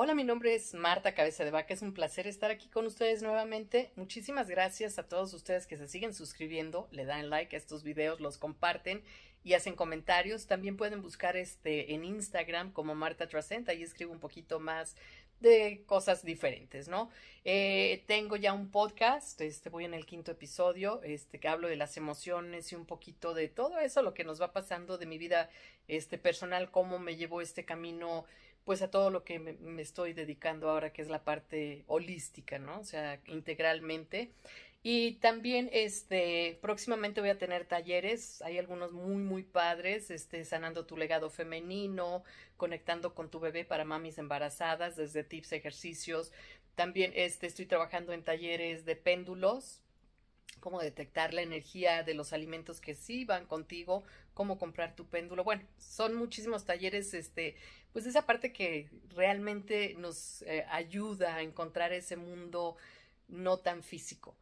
Hola, mi nombre es Marta Cabeza de Vaca. Es un placer estar aquí con ustedes nuevamente. Muchísimas gracias a todos ustedes que se siguen suscribiendo, le dan like a estos videos, los comparten y hacen comentarios. También pueden buscar en Instagram como Marta Trascend. Ahí escribo un poquito más de cosas diferentes, ¿no? Tengo ya un podcast, voy en el quinto episodio, que hablo de las emociones y un poquito de todo eso, lo que nos va pasando de mi vida, personal, cómo me llevó este camino pues a todo lo que me estoy dedicando ahora, que es la parte holística, ¿no? O sea, integralmente. Y también, próximamente voy a tener talleres, hay algunos muy padres, sanando tu legado femenino, conectando con tu bebé para mamis embarazadas, desde tips, ejercicios. También, estoy trabajando en talleres de péndulos, cómo detectar la energía de los alimentos que sí van contigo, cómo comprar tu péndulo. Bueno, son muchísimos talleres, pues esa parte que realmente nos ayuda a encontrar ese mundo no tan físico.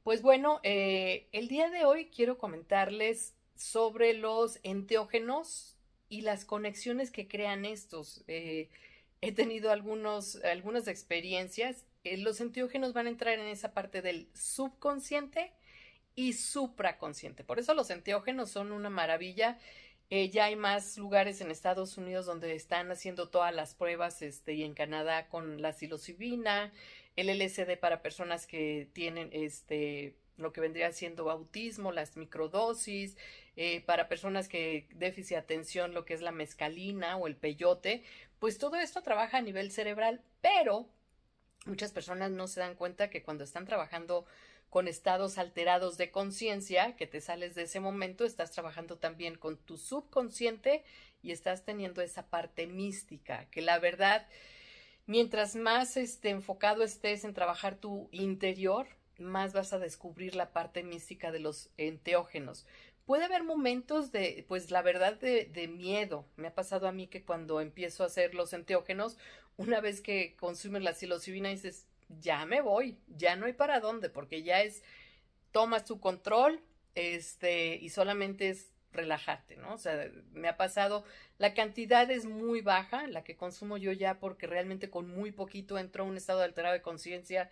Pues bueno, el día de hoy quiero comentarles sobre los enteógenos y las conexiones que crean estos. He tenido algunas experiencias. Los enteógenos van a entrar en esa parte del subconsciente y supraconsciente. Por eso los enteógenos son una maravilla. Ya hay más lugares en Estados Unidos donde están haciendo todas las pruebas, y en Canadá con la psilocibina, el LSD para personas que tienen lo que vendría siendo autismo, las microdosis, para personas que déficit de atención, lo que es la mescalina o el peyote, pues todo esto trabaja a nivel cerebral, pero muchas personas no se dan cuenta que cuando están trabajando con estados alterados de conciencia, que te sales de ese momento, estás trabajando también con tu subconsciente y estás teniendo esa parte mística, que la verdad, mientras más enfocado estés en trabajar tu interior, más vas a descubrir la parte mística de los enteógenos. Puede haber momentos de, pues la verdad, de miedo. Me ha pasado a mí que cuando empiezo a hacer los enteógenos, una vez que consumes la psilocibina dices, ya me voy, ya no hay para dónde, porque ya tomas tu control, y solamente es relajarte, ¿no? O sea, me ha pasado, la cantidad es muy baja, la que consumo yo ya, porque realmente con muy poquito entro a un estado alterado de conciencia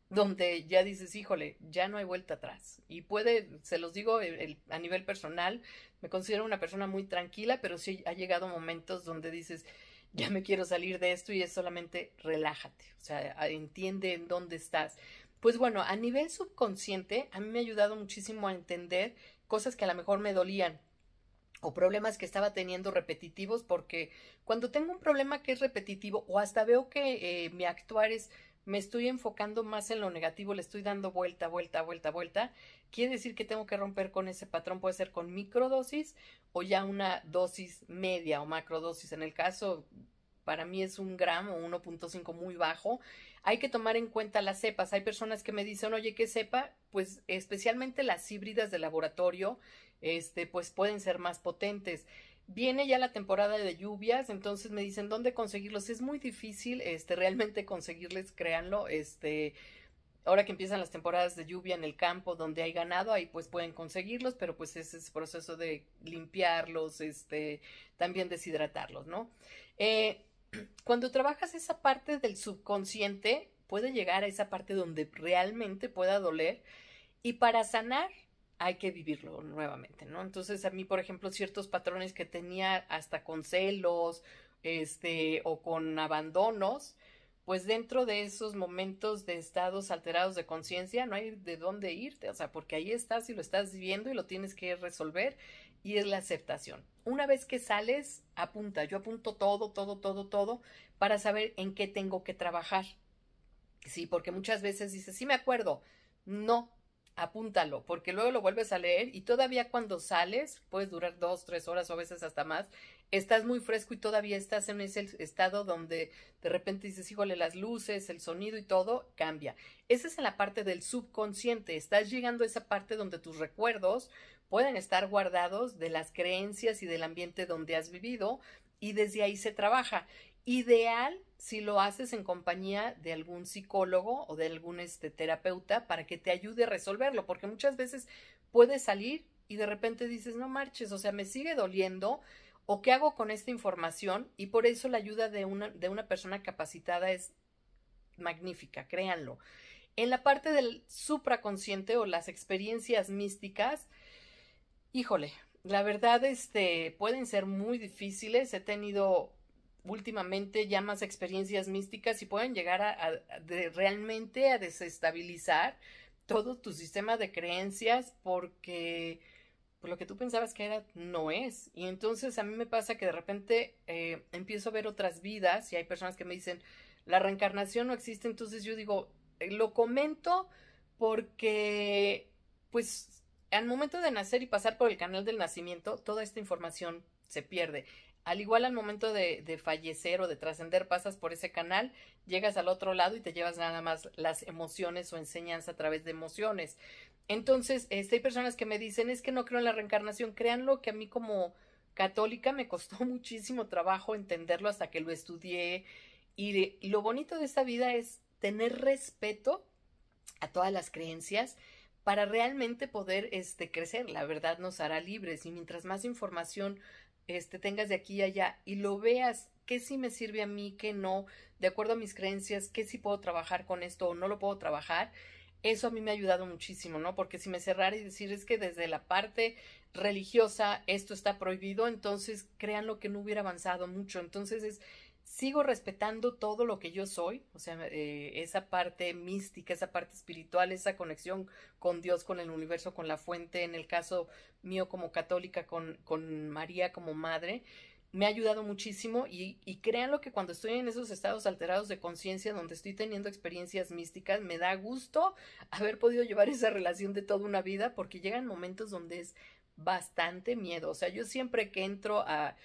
donde ya dices, híjole, ya no hay vuelta atrás. Y se los digo, a nivel personal, me considero una persona muy tranquila, pero sí ha llegado momentos donde dices, ya me quiero salir de esto y es solamente relájate, o sea, entiende en dónde estás. Pues bueno, a nivel subconsciente, a mí me ha ayudado muchísimo a entender cosas que a lo mejor me dolían o problemas que estaba teniendo repetitivos, porque cuando tengo un problema que es repetitivo o hasta veo que mi actuar me estoy enfocando más en lo negativo, le estoy dando vuelta, quiere decir que tengo que romper con ese patrón, puede ser con microdosis o ya una dosis media o macrodosis. En el caso, para mí es 1 gramo o 1.5 muy bajo. Hay que tomar en cuenta las cepas. Hay personas que me dicen, oye, ¿qué cepa? Pues especialmente las híbridas de laboratorio, pues pueden ser más potentes. Viene ya la temporada de lluvias, entonces me dicen dónde conseguirlos. Es muy difícil, realmente conseguirles, créanlo, ahora que empiezan las temporadas de lluvia en el campo donde hay ganado, ahí pues pueden conseguirlos, pero pues es ese proceso de limpiarlos, también deshidratarlos, ¿no? Eh, Cuando trabajas esa parte del subconsciente, puede llegar a esa parte donde realmente pueda doler y para sanar hay que vivirlo nuevamente, ¿no? Entonces a mí, por ejemplo, ciertos patrones que tenía hasta con celos, o con abandonos, pues dentro de esos momentos de estados alterados de conciencia no hay de dónde irte, o sea, porque ahí estás y lo estás viviendo y lo tienes que resolver y es la aceptación. Una vez que sales, apunta, yo apunto todo para saber en qué tengo que trabajar. Sí, porque muchas veces dices, sí me acuerdo. No, apúntalo, porque luego lo vuelves a leer y todavía cuando sales, puedes durar 2, 3 horas o a veces hasta más, estás muy fresco y todavía estás en ese estado donde de repente dices, híjole, las luces, el sonido y todo cambia. Esa es en la parte del subconsciente, estás llegando a esa parte donde tus recuerdos pueden estar guardados de las creencias y del ambiente donde has vivido y desde ahí se trabaja. Ideal si lo haces en compañía de algún psicólogo o de algún terapeuta para que te ayude a resolverlo, porque muchas veces puedes salir y de repente dices, no marches, o sea, me sigue doliendo ¿O qué hago con esta información? Y por eso la ayuda de una persona capacitada es magnífica, créanlo. En la parte del supraconsciente o las experiencias místicas, híjole, la verdad, pueden ser muy difíciles. He tenido últimamente ya más experiencias místicas y pueden llegar realmente a desestabilizar todo tu sistema de creencias porque pues, lo que tú pensabas que era no es. Y entonces a mí me pasa que de repente empiezo a ver otras vidas y hay personas que me dicen, la reencarnación no existe, entonces yo digo, lo comento porque pues al momento de nacer y pasar por el canal del nacimiento, toda esta información se pierde. Al igual al momento de fallecer o de trascender, pasas por ese canal, llegas al otro lado y te llevas nada más las emociones o enseñanza a través de emociones. Entonces, hay personas que me dicen, es que no creo en la reencarnación. Créanlo que a mí como católica me costó muchísimo trabajo entenderlo hasta que lo estudié. Y lo bonito de esta vida es tener respeto a todas las creencias para realmente poder crecer. La verdad nos hará libres y mientras más información tengas de aquí y allá y lo veas, qué sí me sirve a mí, qué no, de acuerdo a mis creencias, qué sí puedo trabajar con esto o no lo puedo trabajar, eso a mí me ha ayudado muchísimo, ¿no? Porque si me cerrara y decir es que desde la parte religiosa esto está prohibido, entonces créanlo que no hubiera avanzado mucho. Entonces sigo respetando todo lo que yo soy, o sea, esa parte mística, esa parte espiritual, esa conexión con Dios, con el universo, con la fuente, en el caso mío como católica, con María como madre, me ha ayudado muchísimo y créanlo que cuando estoy en esos estados alterados de conciencia donde estoy teniendo experiencias místicas, me da gusto haber podido llevar esa relación de toda una vida porque llegan momentos donde es bastante miedo, o sea, yo siempre que entro a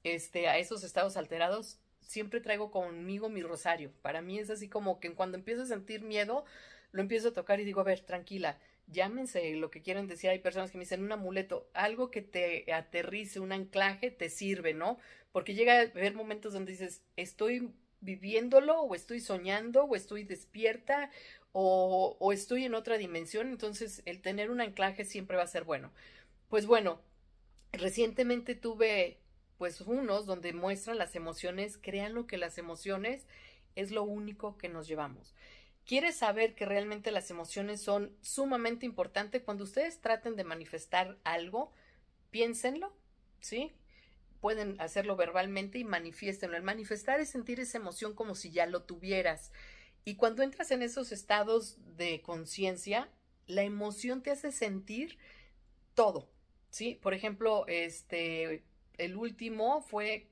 esos estados alterados, siempre traigo conmigo mi rosario. Para mí es así como que cuando empiezo a sentir miedo, lo empiezo a tocar y digo, a ver, tranquila, llámense lo que quieran decir. Hay personas que me dicen un amuleto, algo que te aterrice, un anclaje, te sirve, ¿no? Porque llega a haber momentos donde dices, estoy viviéndolo, o estoy soñando, o estoy despierta, o estoy en otra dimensión. Entonces, el tener un anclaje siempre va a ser bueno. Pues bueno, recientemente tuve pues unos donde muestran las emociones, créanlo que las emociones es lo único que nos llevamos. ¿Quieres saber que realmente las emociones son sumamente importantes? Cuando ustedes traten de manifestar algo, piénsenlo, ¿sí? Pueden hacerlo verbalmente y manifiéstenlo. El manifestar es sentir esa emoción como si ya lo tuvieras. Y cuando entras en esos estados de conciencia, la emoción te hace sentir todo, ¿sí? Por ejemplo, el último fue,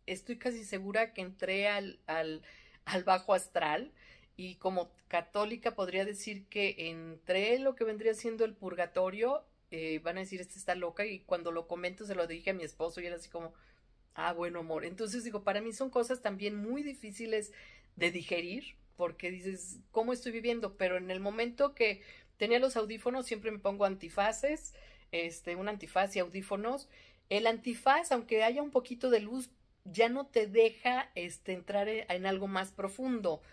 estoy casi segura que entré al bajo astral y como católica podría decir que entré en lo que vendría siendo el purgatorio. Van a decir, esta está loca, y cuando lo comento se lo dije a mi esposo y era así como, ah, bueno, amor. Entonces digo, para mí son cosas también muy difíciles de digerir porque dices, ¿cómo estoy viviendo? Pero en el momento que tenía los audífonos, siempre me pongo antifaces, un antifaz y audífonos. El antifaz, aunque haya un poquito de luz, ya no te deja entrar en algo más profundo.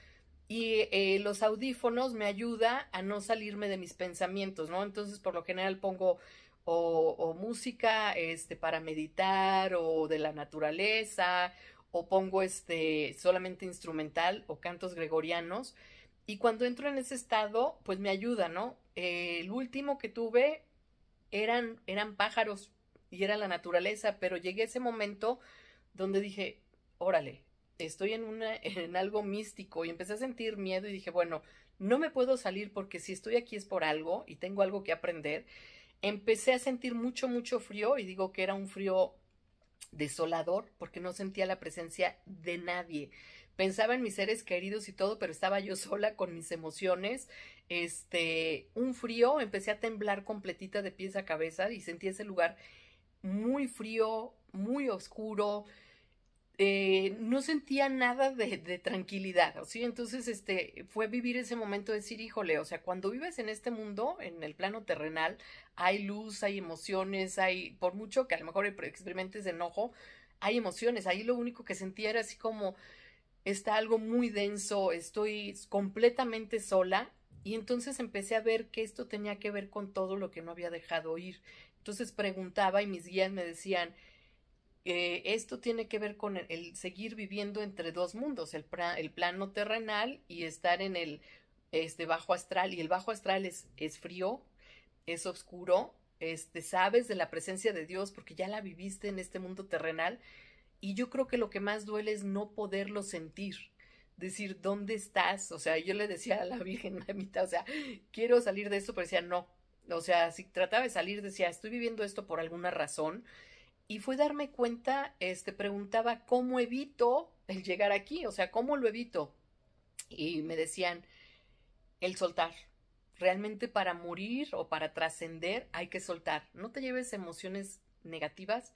Y los audífonos me ayuda a no salirme de mis pensamientos, ¿no? Entonces, por lo general pongo o música para meditar o de la naturaleza, o pongo solamente instrumental o cantos gregorianos. Y cuando entro en ese estado, pues me ayuda, ¿no? El último que tuve eran pájaros y era la naturaleza, pero llegué a ese momento donde dije, órale, estoy en algo místico y empecé a sentir miedo y dije, bueno, no me puedo salir porque si estoy aquí es por algo y tengo algo que aprender. Empecé a sentir mucho, mucho frío y digo que era un frío desolador porque no sentía la presencia de nadie. Pensaba en mis seres queridos y todo, pero estaba yo sola con mis emociones. Un frío, empecé a temblar completita de pies a cabeza y sentí ese lugar muy frío, muy oscuro. No sentía nada de tranquilidad, ¿sí? Entonces, fue vivir ese momento de decir, híjole, o sea, cuando vives en este mundo, en el plano terrenal, hay luz, hay emociones, por mucho que a lo mejor experimentes enojo, hay emociones. Ahí lo único que sentía era así como, está algo muy denso, estoy completamente sola, y entonces empecé a ver que esto tenía que ver con todo lo que no había dejado ir. Entonces preguntaba y mis guías me decían, esto tiene que ver con el seguir viviendo entre dos mundos, el plano terrenal y estar en el bajo astral. Y el bajo astral es frío, es oscuro, sabes de la presencia de Dios porque ya la viviste en este mundo terrenal. Y yo creo que lo que más duele es no poderlo sentir. Decir, ¿dónde estás? O sea, yo le decía a la Virgen Mamita, o sea, quiero salir de esto, pero decía, no. O sea, si trataba de salir, decía, estoy viviendo esto por alguna razón. Y fue darme cuenta, preguntaba, ¿cómo evito el llegar aquí? O sea, ¿cómo lo evito? Y me decían, el soltar. Realmente para morir o para trascender hay que soltar. No te lleves emociones negativas,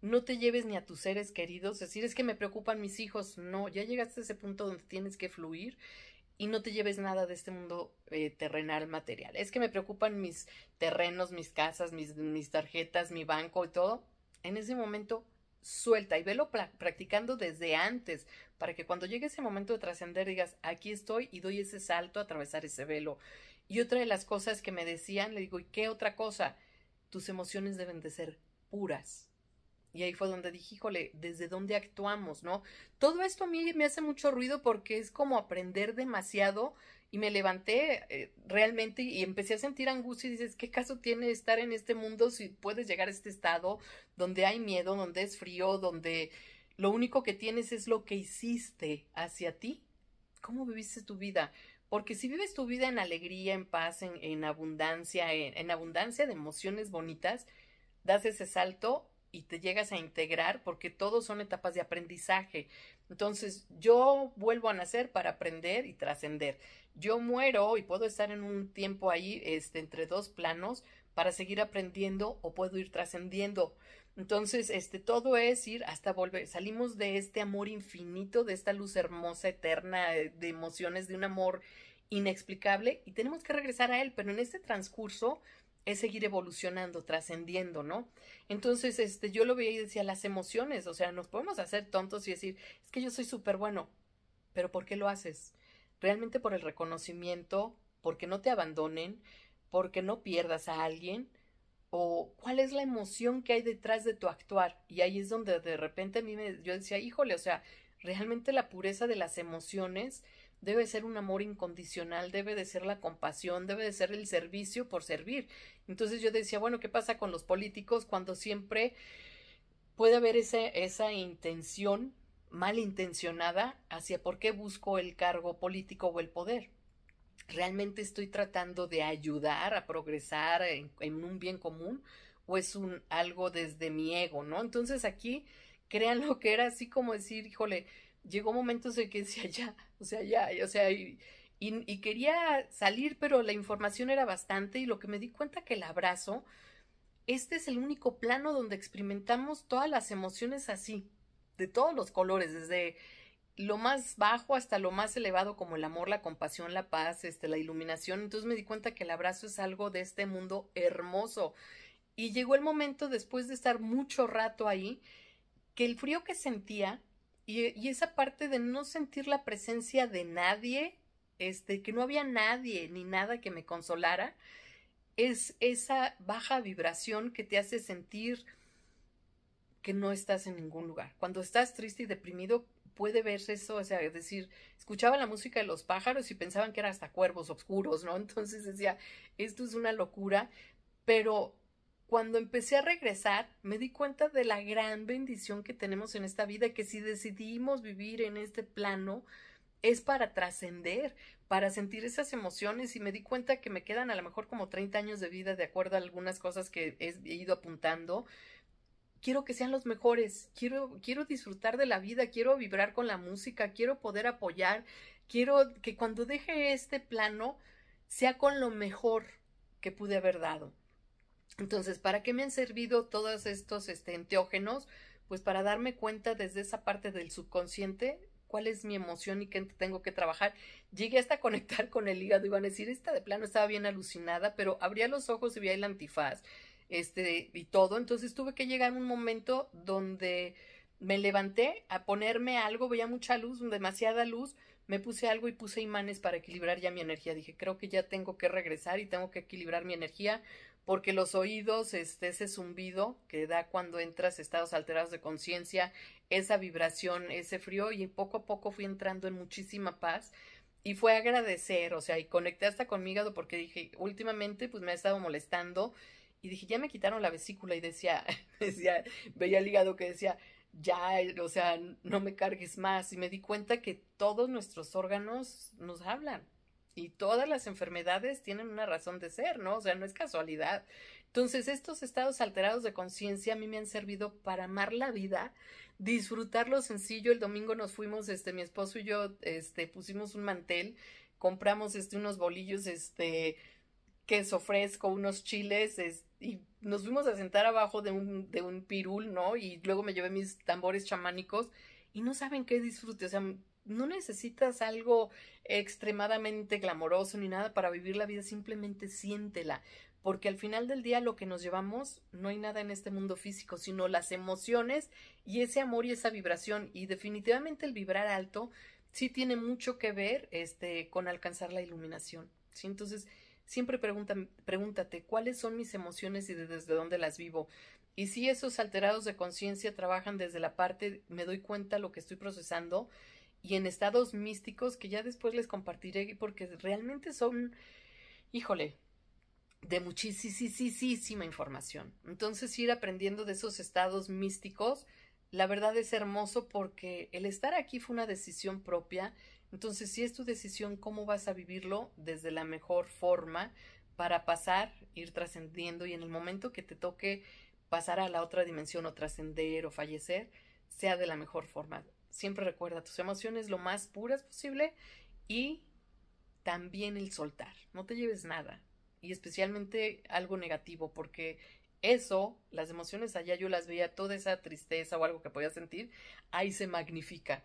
no te lleves ni a tus seres queridos. Decir, es que me preocupan mis hijos. No, ya llegaste a ese punto donde tienes que fluir y no te lleves nada de este mundo terrenal material. Es que me preocupan mis terrenos, mis casas, mis tarjetas, mi banco y todo. En ese momento suelta y velo practicando desde antes para que cuando llegue ese momento de trascender digas, aquí estoy y doy ese salto a atravesar ese velo. Y otra de las cosas que me decían, le digo, ¿y qué otra cosa? Tus emociones deben de ser puras. Y ahí fue donde dije, híjole, ¿desde dónde actuamos, no? Todo esto a mí me hace mucho ruido porque es como aprender demasiado y me levanté realmente y empecé a sentir angustia y dices, ¿qué caso tiene estar en este mundo si puedes llegar a este estado donde hay miedo, donde es frío, donde lo único que tienes es lo que hiciste hacia ti? ¿Cómo viviste tu vida? Porque si vives tu vida en alegría, en paz, en abundancia, en abundancia de emociones bonitas, das ese salto y te llegas a integrar porque todos son etapas de aprendizaje. Entonces, yo vuelvo a nacer para aprender y trascender. Yo muero y puedo estar en un tiempo ahí, entre dos planos para seguir aprendiendo o puedo ir trascendiendo. Entonces, todo es ir hasta volver. Salimos de este amor infinito, de esta luz hermosa, eterna, de emociones, de un amor inexplicable y tenemos que regresar a él, pero en este transcurso es seguir evolucionando, trascendiendo, ¿no? Entonces, yo lo veía y decía, las emociones, o sea, nos podemos hacer tontos y decir, es que yo soy súper bueno, pero ¿por qué lo haces? Realmente por el reconocimiento, porque no te abandonen, porque no pierdas a alguien, o cuál es la emoción que hay detrás de tu actuar. Y ahí es donde de repente yo decía, híjole, o sea, realmente la pureza de las emociones debe ser un amor incondicional, debe de ser la compasión, debe de ser el servicio por servir. Entonces yo decía, bueno, ¿qué pasa con los políticos cuando siempre puede haber esa intención malintencionada hacia por qué busco el cargo político o el poder? ¿Realmente estoy tratando de ayudar a progresar en un bien común o es algo desde mi ego, ¿no? Entonces aquí, crean lo que era así como decir, híjole, llegó momentos en que decía ya, o sea, ya, o sea, y quería salir, pero la información era bastante y lo que me di cuenta que el abrazo, este es el único plano donde experimentamos todas las emociones así, de todos los colores, desde lo más bajo hasta lo más elevado como el amor, la compasión, la paz, la iluminación. Entonces me di cuenta que el abrazo es algo de este mundo hermoso. Y llegó el momento, después de estar mucho rato ahí, que el frío que sentía y esa parte de no sentir la presencia de nadie, que no había nadie ni nada que me consolara, es esa baja vibración que te hace sentir que no estás en ningún lugar. Cuando estás triste y deprimido, puede verse eso, o sea, es decir, escuchaba la música de los pájaros y pensaban que eran hasta cuervos oscuros, ¿no? Entonces decía, esto es una locura, pero cuando empecé a regresar, me di cuenta de la gran bendición que tenemos en esta vida, que si decidimos vivir en este plano, es para trascender, para sentir esas emociones y me di cuenta que me quedan a lo mejor como 30 años de vida de acuerdo a algunas cosas que he ido apuntando. Quiero que sean los mejores, quiero disfrutar de la vida, quiero vibrar con la música, quiero poder apoyar, quiero que cuando deje este plano sea con lo mejor que pude haber dado. Entonces, ¿para qué me han servido todos estos enteógenos? Pues para darme cuenta desde esa parte del subconsciente cuál es mi emoción y qué tengo que trabajar. Llegué hasta a conectar con el hígado, iban a decir, esta de plano estaba bien alucinada, pero abría los ojos y veía el antifaz, y todo. Entonces tuve que llegar a un momento donde me levanté a ponerme algo, veía mucha luz, demasiada luz, me puse algo y puse imanes para equilibrar ya mi energía. Dije, creo que ya tengo que regresar y tengo que equilibrar mi energía porque los oídos, ese zumbido que da cuando entras a estados alterados de conciencia, esa vibración, ese frío, y poco a poco fui entrando en muchísima paz. Y fue agradecer, o sea, y conecté hasta con mi hígado porque dije, últimamente pues me ha estado molestando y dije, ya me quitaron la vesícula y decía, decía, veía el hígado que decía, ya, o sea, no me cargues más. Y me di cuenta que todos nuestros órganos nos hablan y todas las enfermedades tienen una razón de ser, ¿no? O sea, no es casualidad. Entonces, estos estados alterados de conciencia a mí me han servido para amar la vida, disfrutar lo sencillo. El domingo nos fuimos, mi esposo y yo, pusimos un mantel, compramos, unos bolillos, queso fresco, unos chiles, y nos fuimos a sentar abajo de un pirul, ¿no? Y luego me llevé mis tambores chamánicos y no saben qué disfrute, o sea, no necesitas algo extremadamente glamoroso ni nada para vivir la vida, simplemente siéntela, porque al final del día lo que nos llevamos no hay nada en este mundo físico, sino las emociones y ese amor y esa vibración, y definitivamente el vibrar alto sí tiene mucho que ver con alcanzar la iluminación, ¿sí? Entonces, siempre pregúntate cuáles son mis emociones y desde dónde las vivo. Y si esos alterados de conciencia trabajan desde la parte, me doy cuenta lo que estoy procesando, y en estados místicos que ya después les compartiré porque realmente son, híjole, de muchísima información. Entonces, ir aprendiendo de esos estados místicos, la verdad es hermoso porque el estar aquí fue una decisión propia. Entonces, si es tu decisión, ¿cómo vas a vivirlo desde la mejor forma para pasar, ir trascendiendo, y en el momento que te toque pasar a la otra dimensión o trascender o fallecer, sea de la mejor forma? Siempre recuerda tus emociones lo más puras posible, y también el soltar. No te lleves nada, y especialmente algo negativo, porque eso, las emociones allá yo las veía, toda esa tristeza o algo que podía sentir, ahí se magnifica.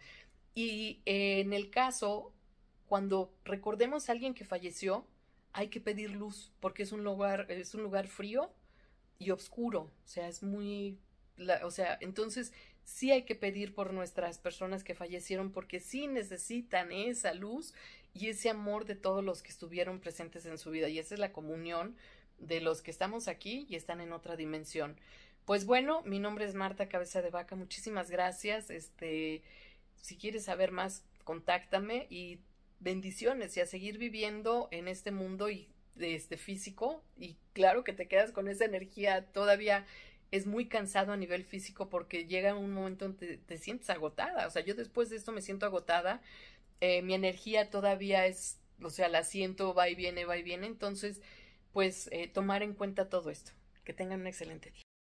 Y en el caso, cuando recordemos a alguien que falleció, hay que pedir luz, porque es un lugar frío y oscuro, o sea, es muy, o sea, entonces sí hay que pedir por nuestras personas que fallecieron, porque sí necesitan esa luz y ese amor de todos los que estuvieron presentes en su vida, y esa es la comunión de los que estamos aquí y están en otra dimensión. Pues bueno, mi nombre es Marta Cabeza de Vaca, muchísimas gracias. Si quieres saber más, contáctame, y bendiciones, y a seguir viviendo en este mundo y de físico. Y claro que te quedas con esa energía, todavía es muy cansado a nivel físico porque llega un momento en que te sientes agotada. O sea, yo después de esto me siento agotada, mi energía todavía es, o sea, la siento, va y viene, entonces, pues tomar en cuenta todo esto. Que tengan un excelente día.